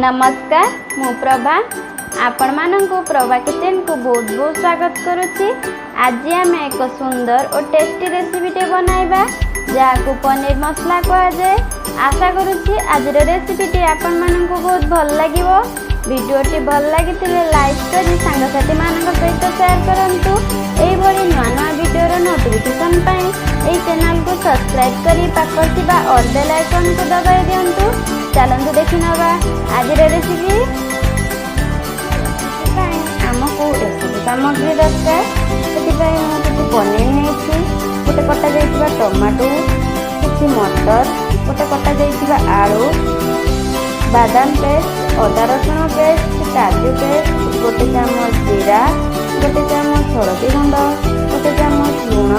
नमस्कार मु प्रभा आपण मानंकु प्रभा किचन को बहुत बहुत स्वागत करुच्ची। आज आम एक सुंदर और टेस्टी रेसिपीटे बनाइबा जहाँ पनीर मसला कह जाए। आशा करुच्ची आज रेसिपीटी आपण मानंकु बहुत भल लागिवो। वीडियोटी भल लगी लाइक करी सांगसाथी मानक सहित शेयर करंतु। एई भली नुआ नुआ वीडियोर नोटिफिकेशन पाई एई चैनल को सब्सक्राइब करी पाखर थिबा ऑल बेल आइकन को दबाई दियंतु। चलंतु देखि नबा आज रेसिपी। आमको रेसिपी सामग्री दरकार ସେଥିପାଇଁ ମୁଁ କିଛି ପନିର ନେଇଛି, ଗୋଟେ କଟା ଯାଇଥିବା ଟମାଟୋ, କିଛି ମଟର, ଗୋଟେ କଟା ଯାଇଥିବା ଆଳୁ, बादाम पेस्ट, अदा रसुण पेस्ट, काजू पेस्ट, गोटे चामच जीरा, गोटे चामच हलदी गुंड, गोटे चामच लुण,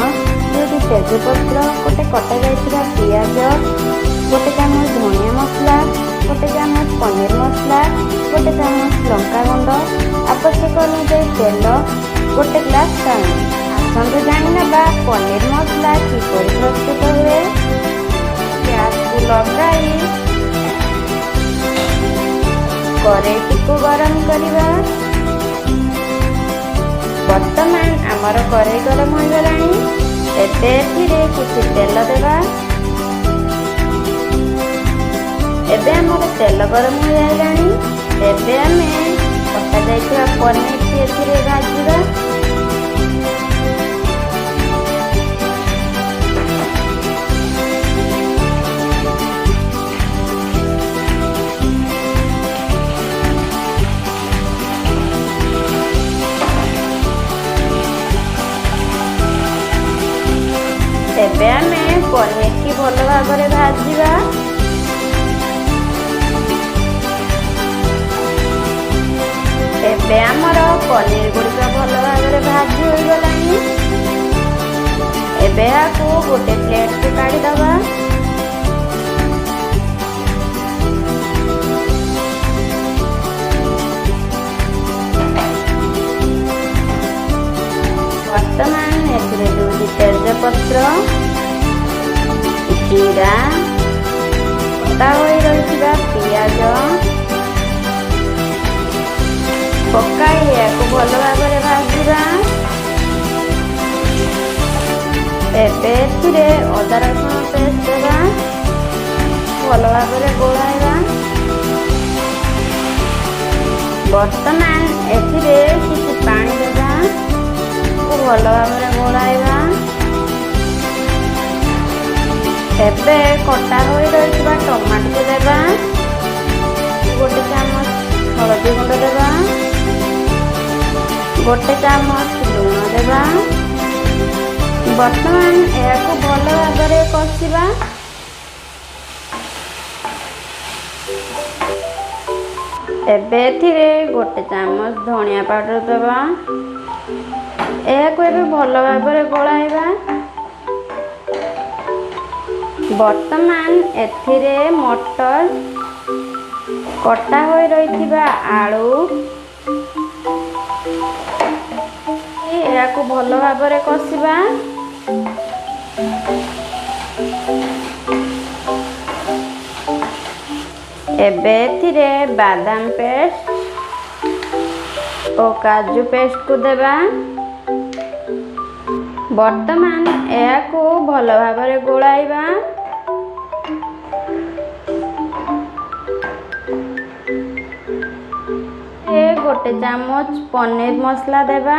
दुईटी तेजपत्र, गोटे कटा जाइथिबा पियाज, गोटे चामच धनिया मसला, गोटे चामच पनीर मसला, गोटे चामच लंका गुंड, आवश्यक अनुसार तेल, गोटे ग्लास पानी। आसंतु जानिनेबा पनीर मसला किपरि प्रस्तुत हुए। गैस को लगाई कड़ाई को गरम करवा। वर्तमान आमर कड़ाई गरम हो गलानी। एबे एथिरे किछि तेल देबा। एबे आमर तेल गरम हो जाइलानी। एबे आमे कटा जाइथिबा पनीर के एथिरे भाजिबा। एबे आमे पनीर की भल भाव में भाजिबा। एबे आमर पनीर गुड़िक भल भाव में भाजी हो गलानी। एबे आकु गोटे प्लेट को काढ़ी दबा। वर्तमान एथिरे दुईटी तेजपत्र, जीरा, कटा होई रहिथिबा पियाज पकाई याको भल भाव में भाजिबा। एबे एथिरे अदा रसुण पेस्ट देबा, भल भाव में गोलाइबा। वर्तमान एथिरे किछि पानी देबा, भल भाव में गोलाइबा। एबे कटा होई रहिथिबा टमाटो देबा, गोटे चामच हलदी गुंड देबा, गोटे चामच लुण देबा। वर्तमान याको भल भाव में कषिबा। एबे एथिरे गोटे चामच धनिया पाउडर देबा। याको एबे भल भाव में गोलाइबा। वर्तमान एथिरे मटर, कटा होई रहिथिबा आलू, याको भल भाव में कषिबा। एबे एथिरे बादाम पेस्ट और काजू पेस्ट को देबा। वर्तमान याको भल भाव में गोलाइबा। गोटे चामच पनीर मसला देबा,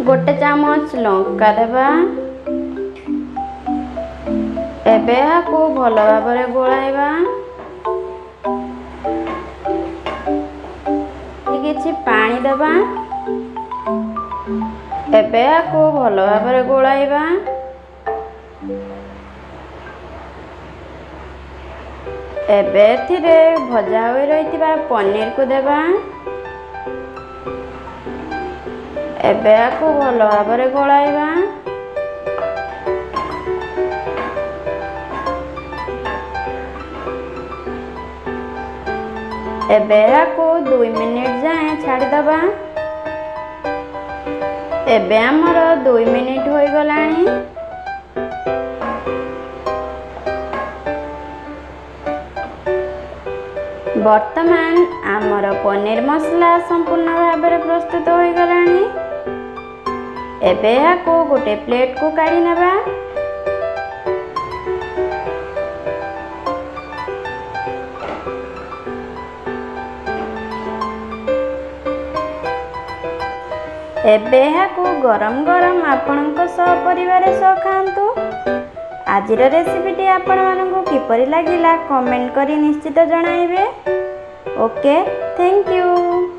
गोटे चामच लंका देबा। एबे याको भल भाव में गोलाइबा। किछि पानी देबा। एबे याको भल भाव में गोलाइबा। एबे एथिरे भजा होई रहिथिबा पनीर को देबा। एबे याको भल भाव में गोलाइबा। एबे याको 2 मिनिट जाए छाड़ी दबा। एबे हमर 2 मिनिट होई गलानी। ବର୍ତ୍ତମାନ ଆମର ପନିର ମସଲା ସମ୍ପୂର୍ଣ୍ଣ ଭାବରେ ପ୍ରସ୍ତୁତ ହୋଇଗଲାଣି। ଏବେ ଏହାକୁ ଗୋଟେ ପ୍ଲେଟକୁ କାଢ଼ି ନେବା। ଏବେ ଏହାକୁ ଗରମ ଗରମ ଆପଣଙ୍କ ସହ ପରିବାର ସହ ଖାଆନ୍ତୁ। ଆଜିର ରେସିପିଟି ଆପଣମାନଙ୍କୁ କିପରି ଲାଗିଲା କମେଣ୍ଟ କରି ନିଶ୍ଚିତ ଜଣାଇବେ। Okay, thank you.